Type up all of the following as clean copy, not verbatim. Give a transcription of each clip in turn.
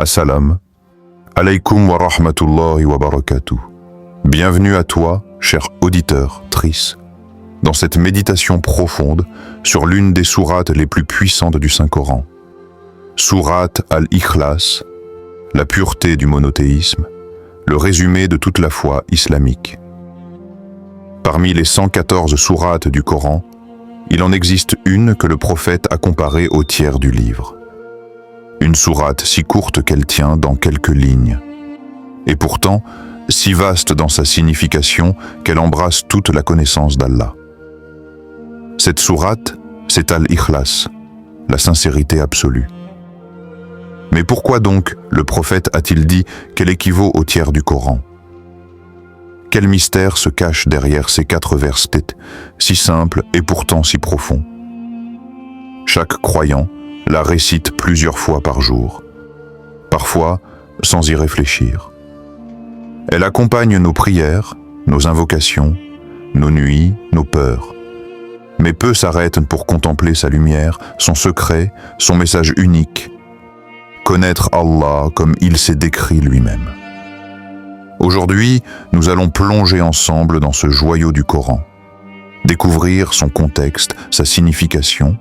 Assalam, alaykoum wa rahmatullahi wa barakatuh. Bienvenue à toi, cher auditeur, Tris, dans cette méditation profonde sur l'une des sourates les plus puissantes du Saint-Coran. Sourate al-Ikhlas, la pureté du monothéisme, le résumé de toute la foi islamique. Parmi les 114 sourates du Coran, il en existe une que le prophète a comparée au tiers du livre. Une sourate si courte qu'elle tient dans quelques lignes, et pourtant si vaste dans sa signification qu'elle embrasse toute la connaissance d'Allah. Cette sourate, c'est Al-Ikhlas, la sincérité absolue. Mais pourquoi donc le prophète a-t-il dit qu'elle équivaut au tiers du Coran? Quel mystère se cache derrière ces 4 versets, si simples et pourtant si profonds? Chaque croyant la récite plusieurs fois par jour, parfois sans y réfléchir. Elle accompagne nos prières, nos invocations, nos nuits, nos peurs. Mais peu s'arrêtent pour contempler sa lumière, son secret, son message unique, connaître Allah comme il s'est décrit lui-même. Aujourd'hui, nous allons plonger ensemble dans ce joyau du Coran, découvrir son contexte, sa signification,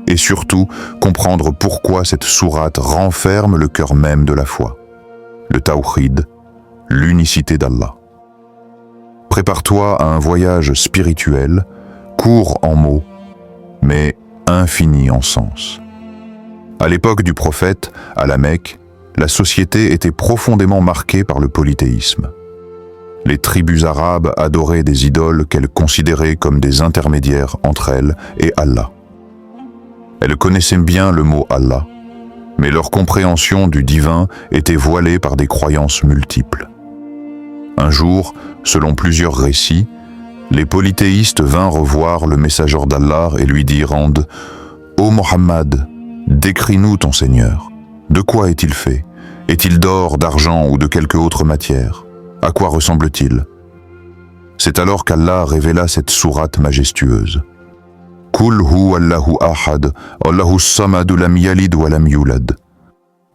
et surtout comprendre pourquoi cette sourate renferme le cœur même de la foi, le tawhid, l'unicité d'Allah. Prépare-toi à un voyage spirituel, court en mots, mais infini en sens. À l'époque du prophète, à la Mecque, la société était profondément marquée par le polythéisme. Les tribus arabes adoraient des idoles qu'elles considéraient comme des intermédiaires entre elles et Allah. Elles connaissaient bien le mot Allah, mais leur compréhension du divin était voilée par des croyances multiples. Un jour, selon plusieurs récits, les polythéistes vinrent revoir le messager d'Allah et lui dirent « Ô Mohammed, décris-nous ton Seigneur. De quoi est-il fait? Est-il d'or, d'argent ou de quelque autre matière? À quoi ressemble-t-il » C'est alors qu'Allah révéla cette sourate majestueuse. Kul hu Allahu ahad, Allahu samad lam yalid wa lam yulad,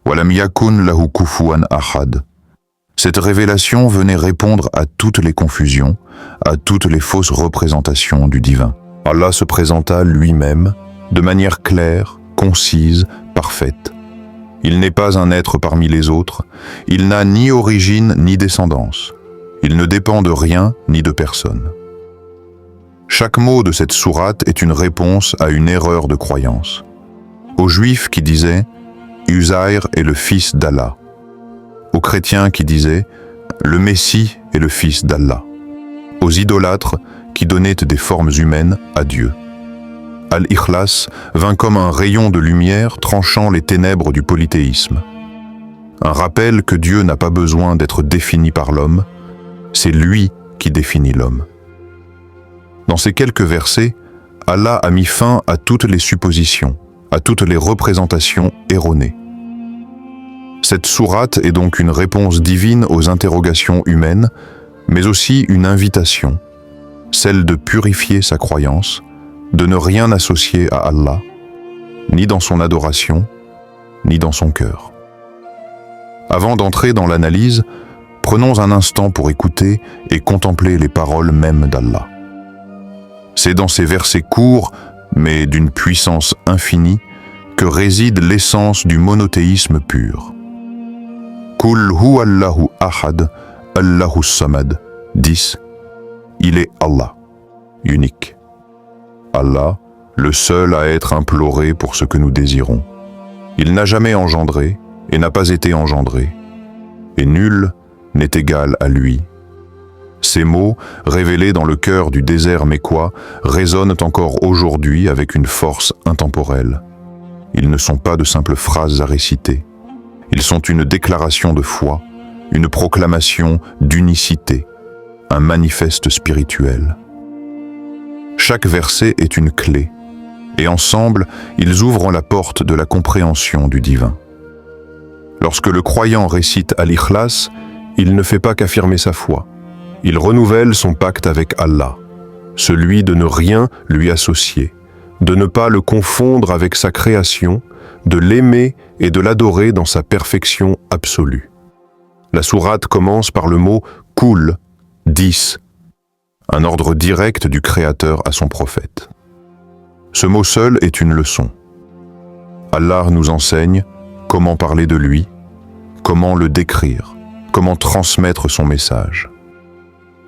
wa lam yakun lahu kufuwan ahad. Cette révélation venait répondre à toutes les confusions, à toutes les fausses représentations du divin. Allah se présenta lui-même de manière claire, concise, parfaite. Il n'est pas un être parmi les autres, il n'a ni origine ni descendance. Il ne dépend de rien ni de personne. Chaque mot de cette sourate est une réponse à une erreur de croyance. Aux Juifs qui disaient « Uzair est le fils d'Allah », aux chrétiens qui disaient « Le Messie est le fils d'Allah », aux idolâtres qui donnaient des formes humaines à Dieu. Al-Ikhlas vint comme un rayon de lumière tranchant les ténèbres du polythéisme. Un rappel que Dieu n'a pas besoin d'être défini par l'homme, c'est lui qui définit l'homme. Dans ces quelques versets, Allah a mis fin à toutes les suppositions, à toutes les représentations erronées. Cette sourate est donc une réponse divine aux interrogations humaines, mais aussi une invitation, celle de purifier sa croyance, de ne rien associer à Allah, ni dans son adoration, ni dans son cœur. Avant d'entrer dans l'analyse, prenons un instant pour écouter et contempler les paroles mêmes d'Allah. C'est dans ces versets courts, mais d'une puissance infinie, que réside l'essence du monothéisme pur. Kul hu Allahu ahad, Allahu samad. 10. Il est Allah, unique. Allah, le seul à être imploré pour ce que nous désirons. Il n'a jamais engendré et n'a pas été engendré, et nul n'est égal à lui. Ces mots, révélés dans le cœur du désert mécois, résonnent encore aujourd'hui avec une force intemporelle. Ils ne sont pas de simples phrases à réciter. Ils sont une déclaration de foi, une proclamation d'unicité, un manifeste spirituel. Chaque verset est une clé, et ensemble, ils ouvrent la porte de la compréhension du divin. Lorsque le croyant récite Al-Ikhlas, il ne fait pas qu'affirmer sa foi. Il renouvelle son pacte avec Allah, celui de ne rien lui associer, de ne pas le confondre avec sa création, de l'aimer et de l'adorer dans sa perfection absolue. La sourate commence par le mot « Kul » 10, un ordre direct du Créateur à son prophète. Ce mot seul est une leçon. Allah nous enseigne comment parler de lui, comment le décrire, comment transmettre son message.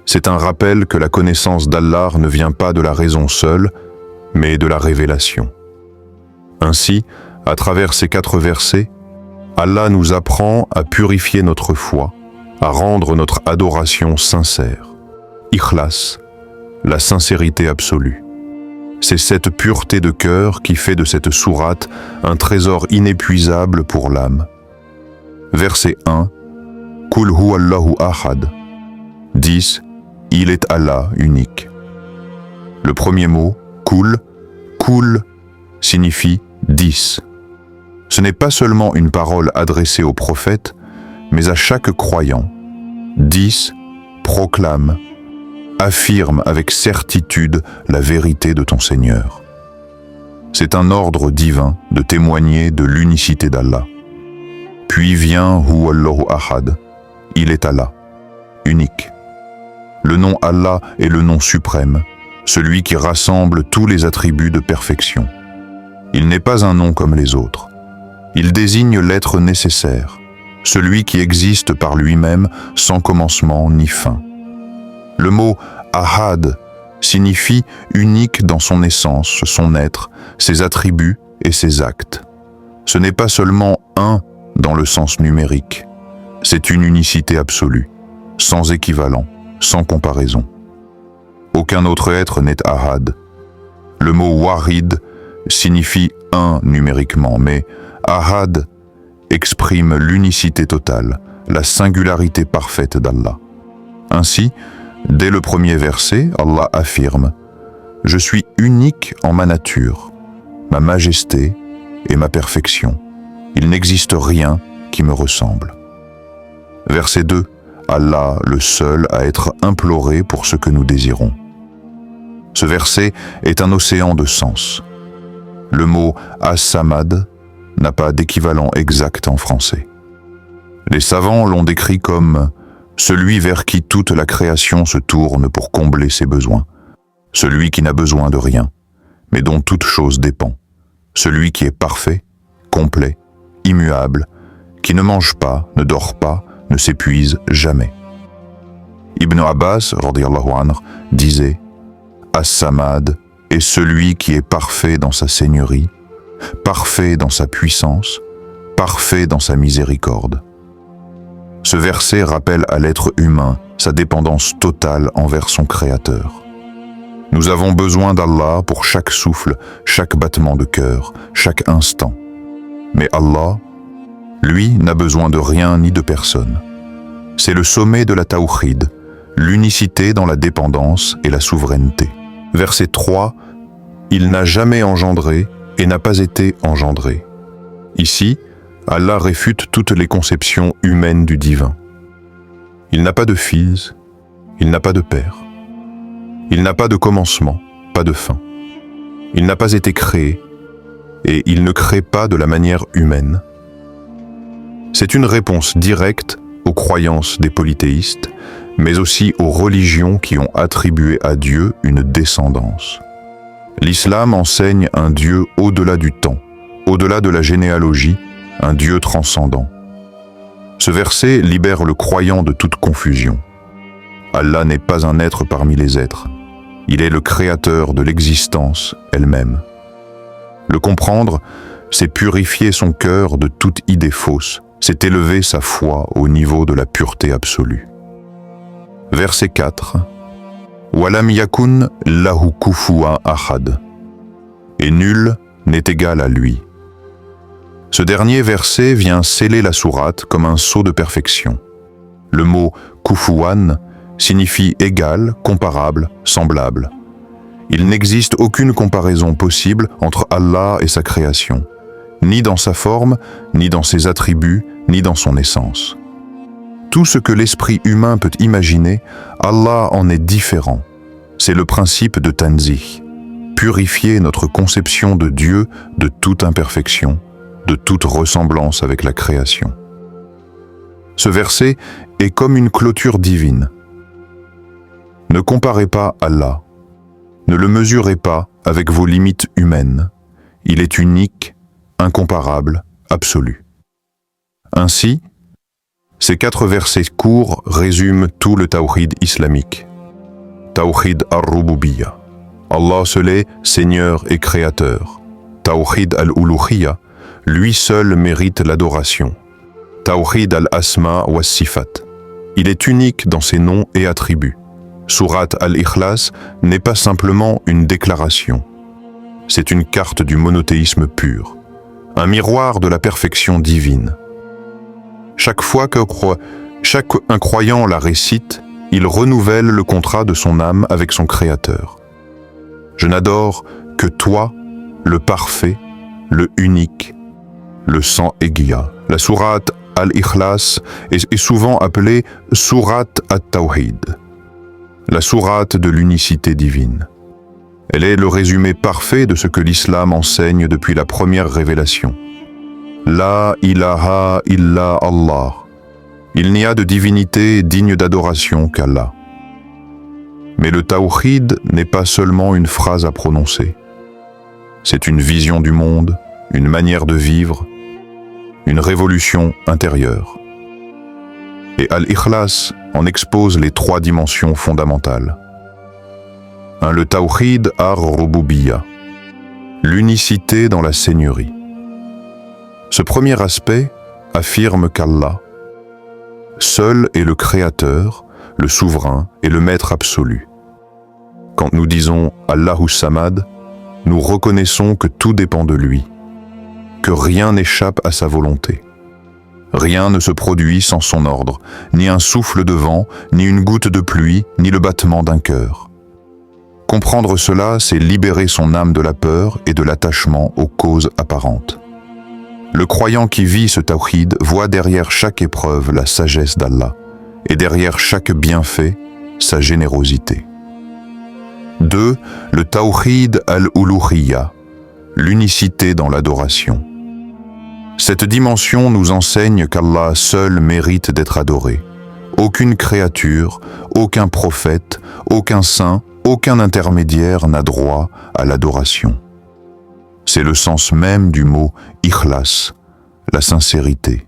C'est un rappel que la connaissance d'Allah ne vient pas de la raison seule, mais de la révélation. Ainsi, à travers ces 4 versets, Allah nous apprend à purifier notre foi, à rendre notre adoration sincère. Ikhlas, la sincérité absolue. C'est cette pureté de cœur qui fait de cette sourate un trésor inépuisable pour l'âme. Verset 1, Kul huwallahu ahad. 10, il est Allah unique. Le premier mot, Kul signifie 10. Ce n'est pas seulement une parole adressée au prophète, mais à chaque croyant. 10 proclame, affirme avec certitude la vérité de ton Seigneur. C'est un ordre divin de témoigner de l'unicité d'Allah. Puis vient Huwallahu Ahad, il est Allah, unique. Le nom Allah est le nom suprême, celui qui rassemble tous les attributs de perfection. Il n'est pas un nom comme les autres. Il désigne l'être nécessaire, celui qui existe par lui-même sans commencement ni fin. Le mot « ahad » signifie unique dans son essence, son être, ses attributs et ses actes. Ce n'est pas seulement un dans le sens numérique, c'est une unicité absolue, sans équivalent, sans comparaison. Aucun autre être n'est ahad. Le mot « warid » signifie un numériquement, mais ahad exprime l'unicité totale, la singularité parfaite d'Allah. Ainsi, dès le premier verset, Allah affirme « Je suis unique en ma nature, ma majesté et ma perfection. Il n'existe rien qui me ressemble. » Verset 2, Allah le seul à être imploré pour ce que nous désirons. Ce verset est un océan de sens. Le mot « as-samad » n'a pas d'équivalent exact en français. Les savants l'ont décrit comme celui vers qui toute la création se tourne pour combler ses besoins, celui qui n'a besoin de rien, mais dont toute chose dépend, celui qui est parfait, complet, immuable, qui ne mange pas, ne dort pas, ne s'épuise jamais. Ibn Abbas, radiyallahu anhu, disait « As-Samad est celui qui est parfait dans sa seigneurie, parfait dans sa puissance, parfait dans sa miséricorde. » Ce verset rappelle à l'être humain sa dépendance totale envers son Créateur. Nous avons besoin d'Allah pour chaque souffle, chaque battement de cœur, chaque instant. Mais Allah, lui, n'a besoin de rien ni de personne. C'est le sommet de la tawhid, l'unicité dans la dépendance et la souveraineté. Verset 3, il n'a jamais engendré et n'a pas été engendré. Ici, Allah réfute toutes les conceptions humaines du divin. Il n'a pas de fils, il n'a pas de père. Il n'a pas de commencement, pas de fin. Il n'a pas été créé, et il ne crée pas de la manière humaine. C'est une réponse directe aux croyances des polythéistes, mais aussi aux religions qui ont attribué à Dieu une descendance. L'islam enseigne un Dieu au-delà du temps, au-delà de la généalogie, un Dieu transcendant. Ce verset libère le croyant de toute confusion. Allah n'est pas un être parmi les êtres. Il est le créateur de l'existence elle-même. Le comprendre, c'est purifier son cœur de toute idée fausse, c'est élever sa foi au niveau de la pureté absolue. Verset 4. Walam yakun lahu kufuwan ahad. Et nul n'est égal à lui. Ce dernier verset vient sceller la sourate comme un sceau de perfection. Le mot kufuwan signifie égal, comparable, semblable. Il n'existe aucune comparaison possible entre Allah et sa création, ni dans sa forme, ni dans ses attributs, ni dans son essence. Tout ce que l'esprit humain peut imaginer, Allah en est différent. C'est le principe de Tanzih, purifier notre conception de Dieu de toute imperfection, de toute ressemblance avec la création. Ce verset est comme une clôture divine. Ne comparez pas Allah, ne le mesurez pas avec vos limites humaines. Il est unique, incomparable, absolu. Ainsi, ces 4 versets courts résument tout le tawhid islamique. Tawhid al-Rububiyya. Allah seul est Seigneur et Créateur. Tawhid al-Uluhiyya. Lui seul mérite l'adoration. Tawhid al-Asma wa Sifat. Il est unique dans ses noms et attributs. Surat al-Ikhlas n'est pas simplement une déclaration. C'est une carte du monothéisme pur, un miroir de la perfection divine. Chaque fois qu'un croyant la récite, il renouvelle le contrat de son âme avec son Créateur. Je n'adore que toi, le parfait, le unique, le sans égard. La sourate Al-Ikhlas est souvent appelée sourate at-Tawhid, la sourate de l'unicité divine. Elle est le résumé parfait de ce que l'islam enseigne depuis la première révélation. La ilaha illa Allah. Il n'y a de divinité digne d'adoration qu'Allah. Mais le tawhid n'est pas seulement une phrase à prononcer. C'est une vision du monde, une manière de vivre, une révolution intérieure. Et Al-Ikhlas en expose les 3 dimensions fondamentales. Le tawhid ar-Rububiyya, l'unicité dans la seigneurie. Ce premier aspect affirme qu'Allah seul est le Créateur, le souverain et le maître absolu. Quand nous disons Allahu Samad, nous reconnaissons que tout dépend de lui, que rien n'échappe à sa volonté. Rien ne se produit sans son ordre, ni un souffle de vent, ni une goutte de pluie, ni le battement d'un cœur. Comprendre cela, c'est libérer son âme de la peur et de l'attachement aux causes apparentes. Le croyant qui vit ce tawhid voit derrière chaque épreuve la sagesse d'Allah, et derrière chaque bienfait, sa générosité. 2. Le tawhid al-Uluhiyya, l'unicité dans l'adoration. Cette dimension nous enseigne qu'Allah seul mérite d'être adoré. Aucune créature, aucun prophète, aucun saint, aucun intermédiaire n'a droit à l'adoration. C'est le sens même du mot ikhlas, la sincérité.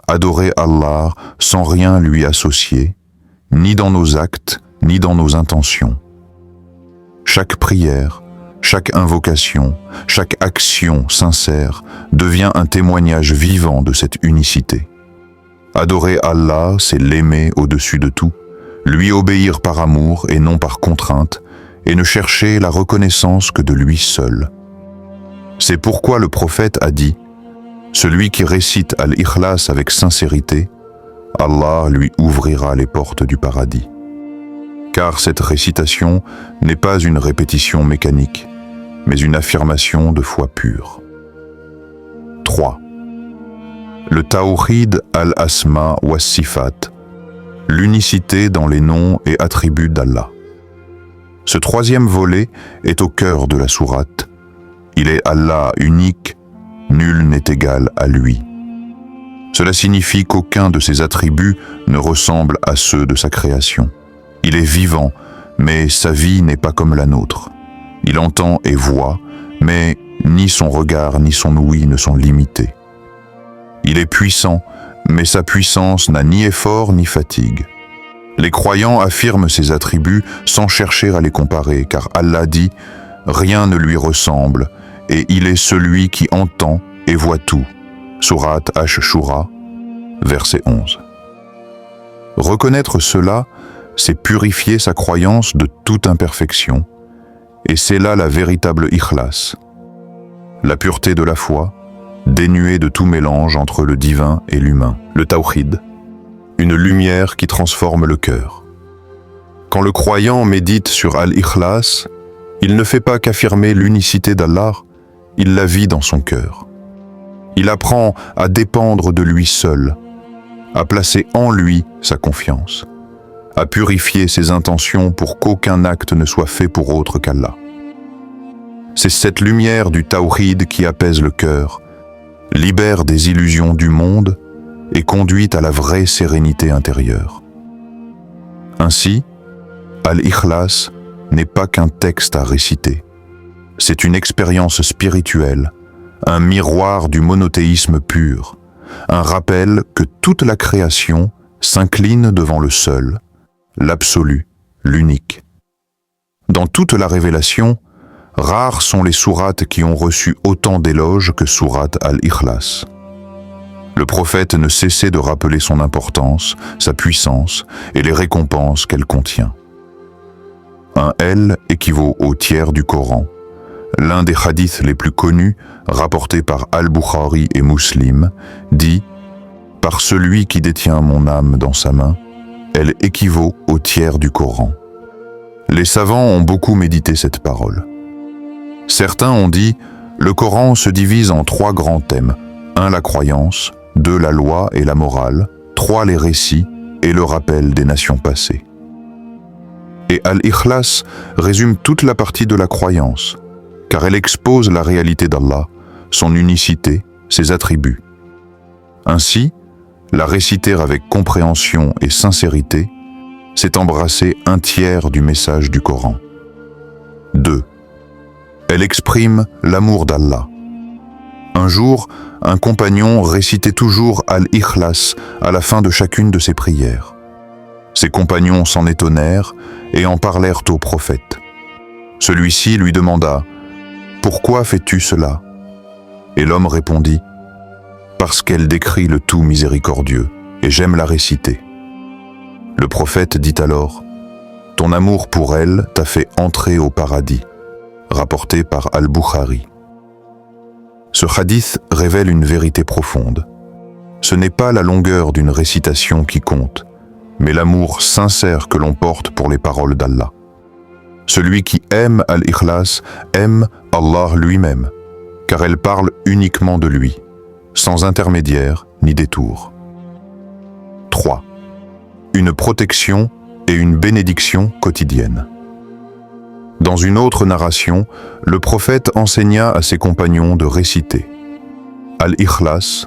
Adorer Allah sans rien lui associer, ni dans nos actes, ni dans nos intentions. Chaque prière, chaque invocation, chaque action sincère devient un témoignage vivant de cette unicité. Adorer Allah, c'est l'aimer au-dessus de tout, lui obéir par amour et non par contrainte, et ne chercher la reconnaissance que de lui seul. C'est pourquoi le prophète a dit « Celui qui récite Al-Ikhlas avec sincérité, Allah lui ouvrira les portes du paradis. » Car cette récitation n'est pas une répétition mécanique, mais une affirmation de foi pure. 3. Le tawhid al-asma wa sifat, l'unicité dans les noms et attributs d'Allah. Ce 3e volet est au cœur de la sourate. Il est Allah unique, nul n'est égal à lui. Cela signifie qu'aucun de ses attributs ne ressemble à ceux de sa création. Il est vivant, mais sa vie n'est pas comme la nôtre. Il entend et voit, mais ni son regard ni son ouïe ne sont limités. Il est puissant, mais sa puissance n'a ni effort ni fatigue. Les croyants affirment ses attributs sans chercher à les comparer, car Allah dit « Rien ne lui ressemble, et il est celui qui entend et voit tout. » Sourate Ash-Shura, verset 11. Reconnaître cela, c'est purifier sa croyance de toute imperfection, et c'est là la véritable ikhlas, la pureté de la foi, dénuée de tout mélange entre le divin et l'humain, le tawhid, une lumière qui transforme le cœur. Quand le croyant médite sur Al-Ikhlas, il ne fait pas qu'affirmer l'unicité d'Allah, il la vit dans son cœur. Il apprend à dépendre de lui seul, à placer en lui sa confiance, à purifier ses intentions pour qu'aucun acte ne soit fait pour autre qu'Allah. C'est cette lumière du tawhid qui apaise le cœur, libère des illusions du monde et conduit à la vraie sérénité intérieure. Ainsi, Al-Ikhlas n'est pas qu'un texte à réciter. C'est une expérience spirituelle, un miroir du monothéisme pur, un rappel que toute la création s'incline devant le seul, l'absolu, l'unique. Dans toute la révélation, rares sont les sourates qui ont reçu autant d'éloges que sourate Al-Ikhlas. Le prophète ne cessait de rappeler son importance, sa puissance et les récompenses qu'elle contient. Un L équivaut au tiers du Coran. L'un des hadiths les plus connus, rapporté par Al-Bukhari et Muslim, dit « Par celui qui détient mon âme dans sa main, elle équivaut au tiers du Coran. » Les savants ont beaucoup médité cette parole. Certains ont dit « Le Coran se divise en 3 grands thèmes. 1. La croyance, 2. La loi et la morale, 3. Les récits et le rappel des nations passées. » Et Al-Ikhlas résume toute la partie de la croyance, car elle expose la réalité d'Allah, son unicité, ses attributs. Ainsi, la réciter avec compréhension et sincérité, c'est embrasser un tiers du message du Coran. 2. Elle exprime l'amour d'Allah. Un jour, un compagnon récitait toujours Al-Ikhlas à la fin de chacune de ses prières. Ses compagnons s'en étonnèrent et en parlèrent au prophète. Celui-ci lui demanda « Pourquoi fais-tu cela ?» Et l'homme répondit « Parce qu'elle décrit le tout miséricordieux, et j'aime la réciter. » Le prophète dit alors « Ton amour pour elle t'a fait entrer au paradis », rapporté par Al-Bukhari. Ce hadith révèle une vérité profonde. Ce n'est pas la longueur d'une récitation qui compte, mais l'amour sincère que l'on porte pour les paroles d'Allah. Celui qui aime Al-Ikhlas aime Allah lui-même, car elle parle uniquement de lui, sans intermédiaire ni détour. 3. Une protection et une bénédiction quotidienne. Dans une autre narration, le prophète enseigna à ses compagnons de réciter Al-Ikhlas,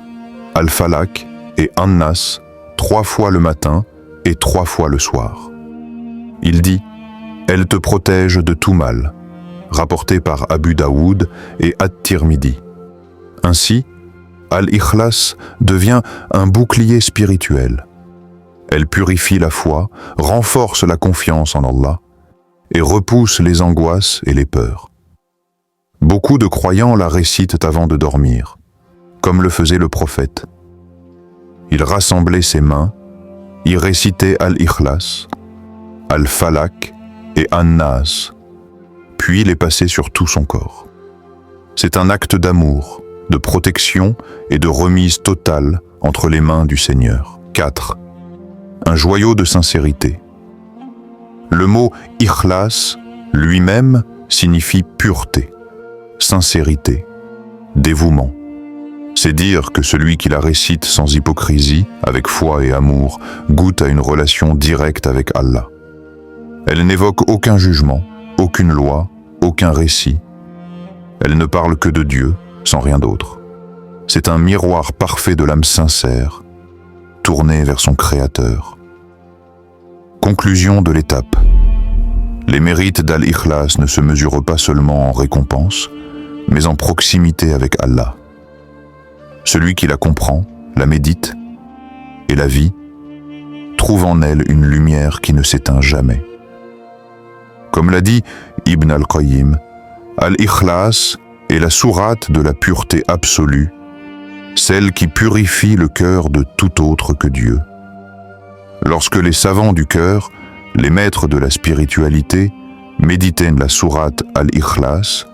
Al-Falak et An-Nas 3 fois le matin et 3 fois le soir. Il dit « Elle te protège de tout mal », rapporté par Abu Daoud et At-Tirmidhi. Ainsi, Al-Ikhlas devient un bouclier spirituel. Elle purifie la foi, renforce la confiance en Allah et repousse les angoisses et les peurs. Beaucoup de croyants la récitent avant de dormir, comme le faisait le prophète. Il rassemblait ses mains, y récitait Al-Ikhlas, Al-Falak et An-Nas, puis les passait sur tout son corps. C'est un acte d'amour, de protection et de remise totale entre les mains du Seigneur. 4. Un joyau de sincérité. Le mot « Ikhlas » lui-même signifie pureté, sincérité, dévouement. C'est dire que celui qui la récite sans hypocrisie, avec foi et amour, goûte à une relation directe avec Allah. Elle n'évoque aucun jugement, aucune loi, aucun récit. Elle ne parle que de Dieu, sans rien d'autre. C'est un miroir parfait de l'âme sincère, tournée vers son Créateur. Conclusion de l'étape. Les mérites d'Al-Ikhlas ne se mesurent pas seulement en récompense, mais en proximité avec Allah. Celui qui la comprend, la médite et la vit, trouve en elle une lumière qui ne s'éteint jamais. Comme l'a dit Ibn al-Qayyim, Al-Ikhlas est la sourate de la pureté absolue, celle qui purifie le cœur de tout autre que Dieu. Lorsque les savants du cœur, les maîtres de la spiritualité, méditaient la sourate Al-Ikhlas,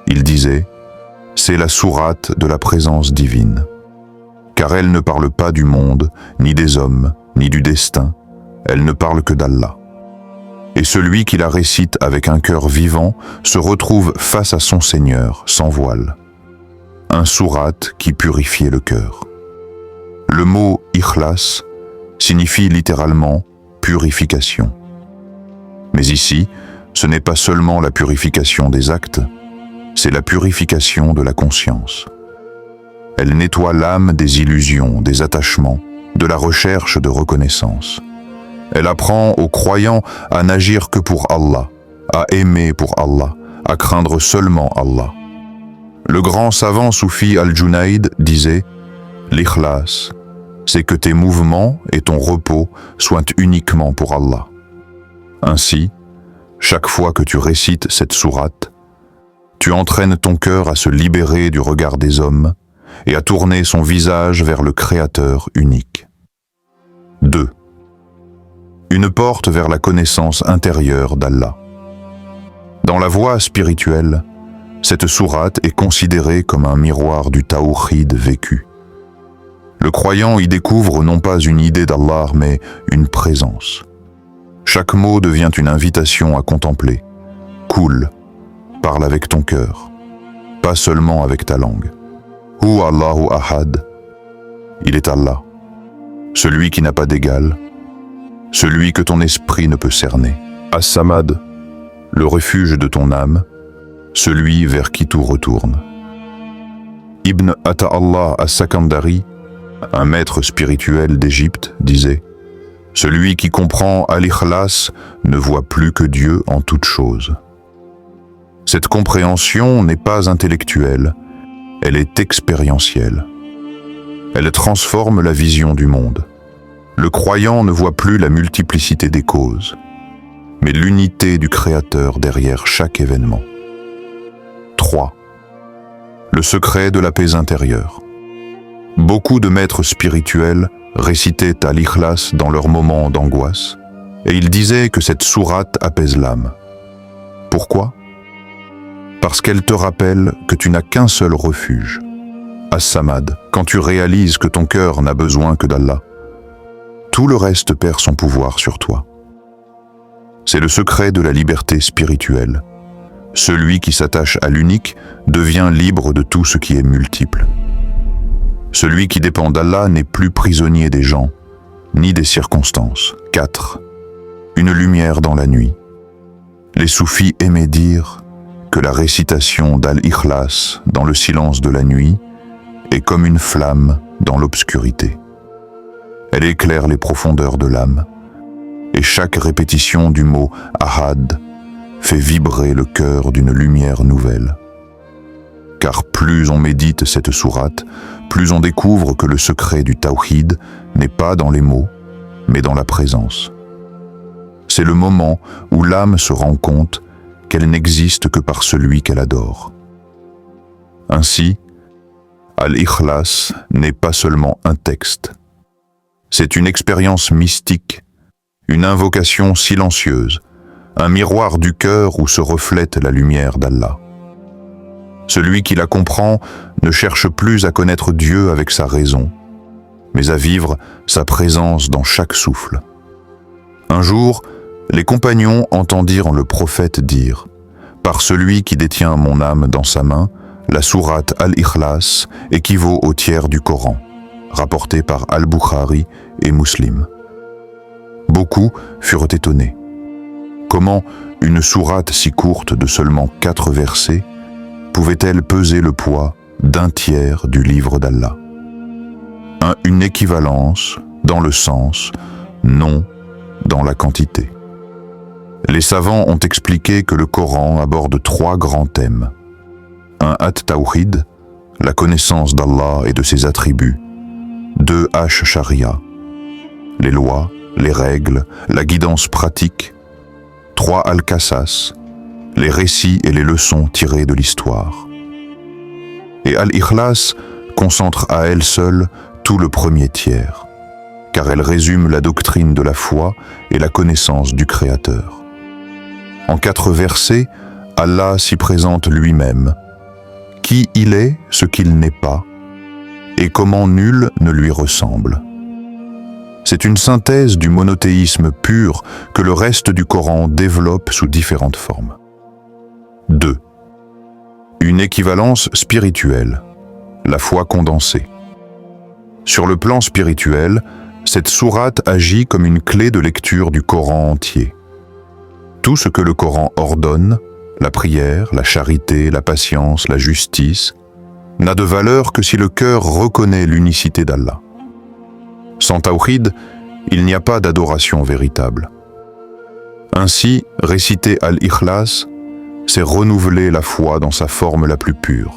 ils disaient « C'est la sourate de la présence divine ». Car elle ne parle pas du monde, ni des hommes, ni du destin, elle ne parle que d'Allah. Et celui qui la récite avec un cœur vivant se retrouve face à son Seigneur, sans voile. Un sourate qui purifiait le cœur. Le mot « Ikhlas » signifie littéralement « purification ». Mais ici, ce n'est pas seulement la purification des actes, c'est la purification de la conscience. Elle nettoie l'âme des illusions, des attachements, de la recherche de reconnaissance. Elle apprend aux croyants à n'agir que pour Allah, à aimer pour Allah, à craindre seulement Allah. Le grand savant soufi Al-Junayd disait « L'ikhlas, c'est que tes mouvements et ton repos soient uniquement pour Allah. » Ainsi, chaque fois que tu récites cette sourate, tu entraînes ton cœur à se libérer du regard des hommes et à tourner son visage vers le Créateur unique. 2. Une porte vers la connaissance intérieure d'Allah. Dans la voie spirituelle, cette sourate est considérée comme un miroir du tawhid vécu. Le croyant y découvre non pas une idée d'Allah, mais une présence. Chaque mot devient une invitation à contempler. Qul, parle avec ton cœur, pas seulement avec ta langue. Hu Allahu Ahad, il est Allah, celui qui n'a pas d'égal, celui que ton esprit ne peut cerner. As-Samad, le refuge de ton âme, celui vers qui tout retourne. Ibn Ata'Allah as-Sakandari, un maître spirituel d'Égypte, disait « Celui qui comprend Al-Ikhlas ne voit plus que Dieu en toutes choses. » Cette compréhension n'est pas intellectuelle, elle est expérientielle. Elle transforme la vision du monde. Le croyant ne voit plus la multiplicité des causes, mais l'unité du Créateur derrière chaque événement. 3. Le secret de la paix intérieure. Beaucoup de maîtres spirituels récitaient Al-Ikhlas dans leurs moments d'angoisse, et ils disaient que cette sourate apaise l'âme. Pourquoi ? Parce qu'elle te rappelle que tu n'as qu'un seul refuge. As-Samad, quand tu réalises que ton cœur n'a besoin que d'Allah, tout le reste perd son pouvoir sur toi. C'est le secret de la liberté spirituelle. Celui qui s'attache à l'unique devient libre de tout ce qui est multiple. Celui qui dépend d'Allah n'est plus prisonnier des gens, ni des circonstances. 4. Une lumière dans la nuit. Les soufis aimaient dire que la récitation d'Al-Ikhlas dans le silence de la nuit est comme une flamme dans l'obscurité. Elle éclaire les profondeurs de l'âme, et chaque répétition du mot « Ahad » fait vibrer le cœur d'une lumière nouvelle. Car plus on médite cette sourate, plus on découvre que le secret du tawhid n'est pas dans les mots, mais dans la présence. C'est le moment où l'âme se rend compte qu'elle n'existe que par celui qu'elle adore. Ainsi, Al-Ikhlas n'est pas seulement un texte. C'est une expérience mystique, une invocation silencieuse, un miroir du cœur où se reflète la lumière d'Allah. Celui qui la comprend ne cherche plus à connaître Dieu avec sa raison, mais à vivre sa présence dans chaque souffle. Un jour, les compagnons entendirent le prophète dire « Par celui qui détient mon âme dans sa main, la sourate Al-Ikhlas équivaut au tiers du Coran », rapporté par Al-Bukhari et Muslim. Beaucoup furent étonnés. Comment une sourate si courte de seulement 4 versets pouvait-elle peser le poids d'un tiers du livre d'Allah ? Une équivalence dans le sens, non dans la quantité. Les savants ont expliqué que le Coran aborde 3 grands thèmes. Un at-tawhid, la connaissance d'Allah et de ses attributs. 2 Sharia, les lois, les règles, la guidance pratique. 3 al-Qasas, les récits et les leçons tirées de l'histoire. Et Al-Ikhlas concentre à elle seule tout le premier tiers, car elle résume la doctrine de la foi et la connaissance du Créateur. En 4 versets, Allah s'y présente lui-même, qui il est, ce qu'il n'est pas, et comment nul ne lui ressemble. C'est une synthèse du monothéisme pur que le reste du Coran développe sous différentes formes. 2. Une équivalence spirituelle, la foi condensée. Sur le plan spirituel, cette sourate agit comme une clé de lecture du Coran entier. Tout ce que le Coran ordonne, la prière, la charité, la patience, la justice, n'a de valeur que si le cœur reconnaît l'unicité d'Allah. Sans tawhid, il n'y a pas d'adoration véritable. Ainsi, réciter Al-Ikhlas, c'est renouveler la foi dans sa forme la plus pure.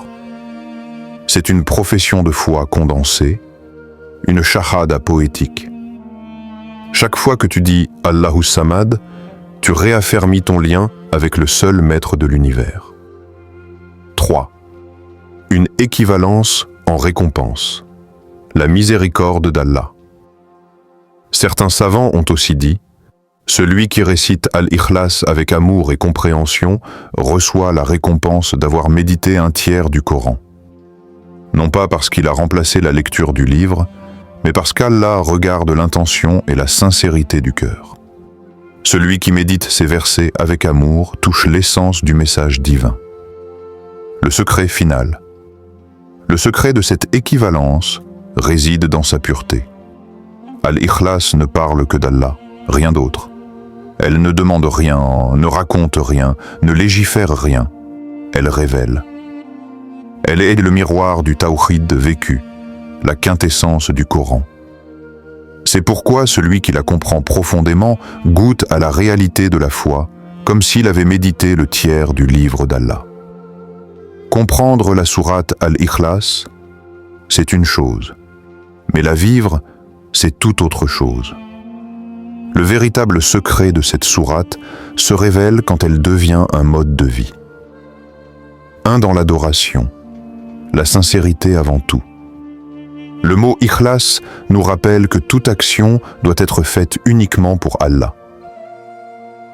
C'est une profession de foi condensée, une shahada poétique. Chaque fois que tu dis Allahu Samad, tu réaffermis ton lien avec le seul maître de l'univers. 3. Une équivalence en récompense. La miséricorde d'Allah. Certains savants ont aussi dit « Celui qui récite Al-Ikhlas avec amour et compréhension reçoit la récompense d'avoir médité un tiers du Coran. » Non pas parce qu'il a remplacé la lecture du livre, mais parce qu'Allah regarde l'intention et la sincérité du cœur. Celui qui médite ces versets avec amour touche l'essence du message divin. Le secret final. Le secret de cette équivalence réside dans sa pureté. Al-Ikhlas ne parle que d'Allah, rien d'autre. Elle ne demande rien, ne raconte rien, ne légifère rien. Elle révèle. Elle est le miroir du tawhid vécu, la quintessence du Coran. C'est pourquoi celui qui la comprend profondément goûte à la réalité de la foi, comme s'il avait médité le tiers du livre d'Allah. Comprendre la sourate Al-Ikhlas, c'est une chose, mais la vivre, c'est tout autre chose. Le véritable secret de cette sourate se révèle quand elle devient un mode de vie. Dans l'adoration, la sincérité avant tout. Le mot « ikhlas » nous rappelle que toute action doit être faite uniquement pour Allah.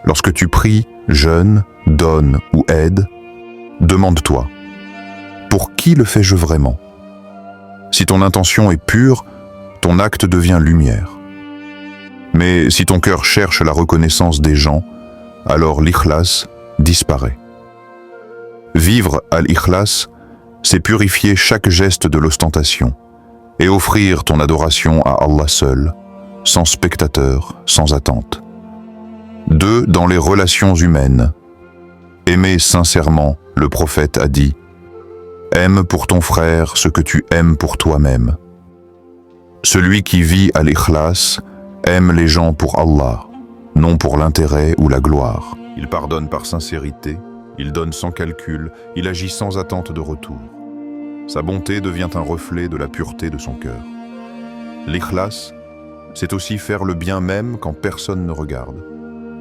Lorsque tu pries, jeûnes, donnes ou aides, demande-toi « Pour qui le fais-je vraiment ?» Si ton intention est pure, ton acte devient lumière. Mais si ton cœur cherche la reconnaissance des gens, alors l'ikhlas disparaît. Vivre à l'ikhlas, c'est purifier chaque geste de l'ostentation et offrir ton adoration à Allah seul, sans spectateur, sans attente. 2. Dans les relations humaines. Aimer sincèrement, le prophète a dit « Aime pour ton frère ce que tu aimes pour toi-même ». Celui qui vit à l'ikhlas aime les gens pour Allah, non pour l'intérêt ou la gloire. Il pardonne par sincérité, il donne sans calcul, il agit sans attente de retour. Sa bonté devient un reflet de la pureté de son cœur. L'ikhlas, c'est aussi faire le bien même quand personne ne regarde,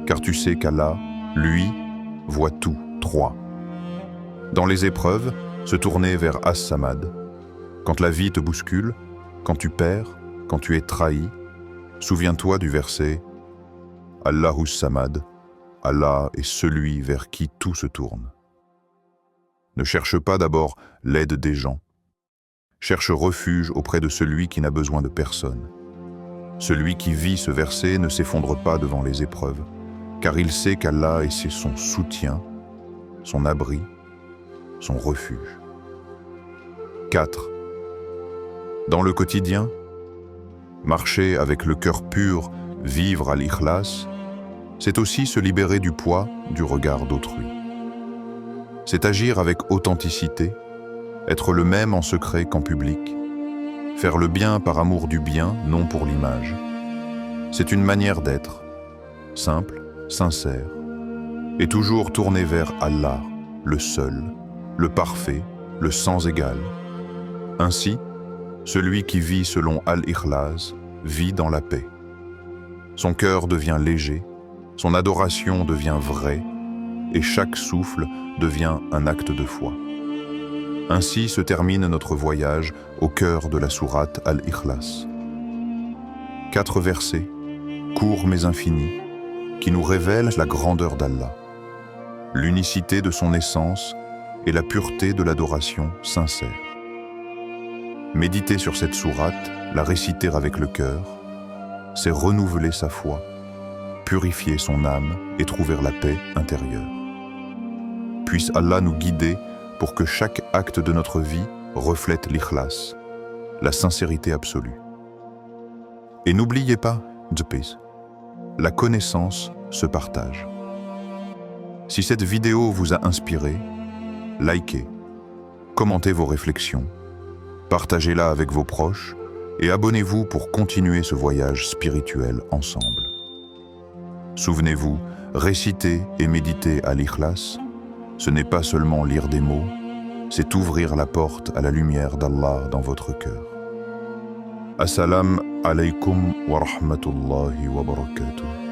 car tu sais qu'Allah, lui, voit tout. 3. Dans les épreuves, se tourner vers As-Samad. Quand la vie te bouscule, quand tu perds, quand tu es trahi, souviens-toi du verset « Allahu Samad », Allah est celui vers qui tout se tourne. Ne cherche pas d'abord l'aide des gens. Cherche refuge auprès de celui qui n'a besoin de personne. Celui qui vit ce verset ne s'effondre pas devant les épreuves, car il sait qu'Allah est son soutien, son abri, son refuge. 4. Dans le quotidien, marcher avec le cœur pur, vivre à l'ikhlas, c'est aussi se libérer du poids du regard d'autrui. C'est agir avec authenticité, être le même en secret qu'en public, faire le bien par amour du bien, non pour l'image. C'est une manière d'être, simple, sincère, et toujours tournée vers Allah, le seul, le parfait, le sans égal. Ainsi, celui qui vit selon Al-Ikhlas vit dans la paix. Son cœur devient léger, son adoration devient vraie, et chaque souffle devient un acte de foi. Ainsi se termine notre voyage au cœur de la sourate Al-Ikhlas. 4 versets, courts mais infinis, qui nous révèlent la grandeur d'Allah, l'unicité de son essence et la pureté de l'adoration sincère. Méditer sur cette sourate, la réciter avec le cœur, c'est renouveler sa foi, purifier son âme et trouver la paix intérieure. Puisse Allah nous guider pour que chaque acte de notre vie reflète l'ikhlas, la sincérité absolue. Et n'oubliez pas, la connaissance se partage. Si cette vidéo vous a inspiré, likez, commentez vos réflexions, partagez-la avec vos proches et abonnez-vous pour continuer ce voyage spirituel ensemble. Souvenez-vous, réciter et méditer à l'Ikhlas, ce n'est pas seulement lire des mots, c'est ouvrir la porte à la lumière d'Allah dans votre cœur. Assalamu alaikum wa rahmatullahi wa barakatuh.